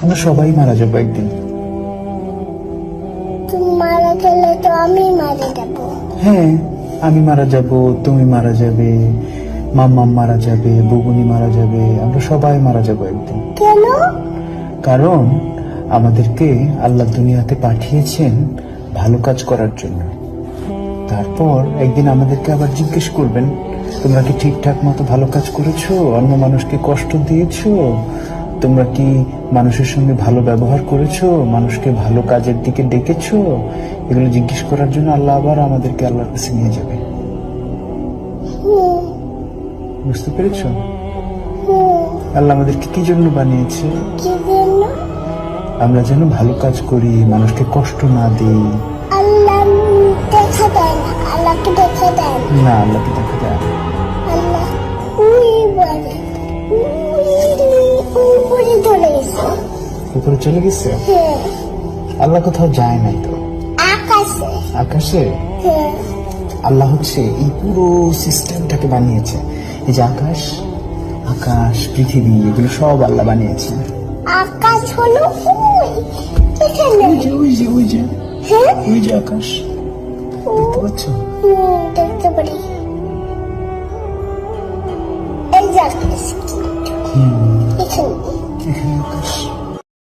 আমরা সবাই মারা যাবো একদিন। তুমি মারা গেলে তো আমি মারা যাবো। হ্যাঁ, আমি মারা যাব, তুমি মারা যাবে, মাম্মা মারা যাবে, বুবুনি মারা যাবে, আমরা সবাই মারা যাব একদিন। কেন? কারণ আমাদেরকে আল্লাহ দুনিয়াতে পাঠিয়েছেন ভালো কাজ করার জন্য। তারপর একদিন আমাদেরকে আবার জিজ্ঞেস করবেন, তোমরা কি ঠিকঠাক মতো ভালো কাজ করেছো? অন্য মানুষকে কষ্ট দিয়েছো? তোমরা কি মানুষের সঙ্গে ভালো ব্যবহার করেছো? মানুষকে ভালো কাজের দিকে ডেকেছো? এগুলো জিজ্ঞেস করার জন্য আল্লাহ আবার আমাদেরকে আল্লাহর কাছে নিয়ে যাবে। বুঝতে পেরেছো? আল্লাহ আমাদেরকে কি জন্য বানিয়েছে? কি জন্য? আমরা যেন ভালো কাজ করি, মানুষকে কষ্ট না দিই। আল্লাহ দেখা দেয় না, আল্লাহকে দেখা দেয় না। না, আল্লাহকে দেখা যায় না। আল্লাহ ওই বাড়ি উপরে চলে গেছে। উপরে চলে গেছে? হ্যাঁ। আল্লাহ কোথাও যায় নাই তো। আকাশে। আকাশে? হ্যাঁ। আল্লাহ হচ্ছে এই পুরো সিস্টেমটাকে বানিয়েছে। এই যে আকাশ, আকাশ, পৃথিবী, এগুলো সব আল্লাহ বানিয়েছে। আকাশ হলো ওই এখানে। ওই যে হ্যাঁ, ওই যে আকাশ দেখতে পাচ্ছ? দেখতে পারি। এই যে আকাশ এখানে। এখানে আকাশ।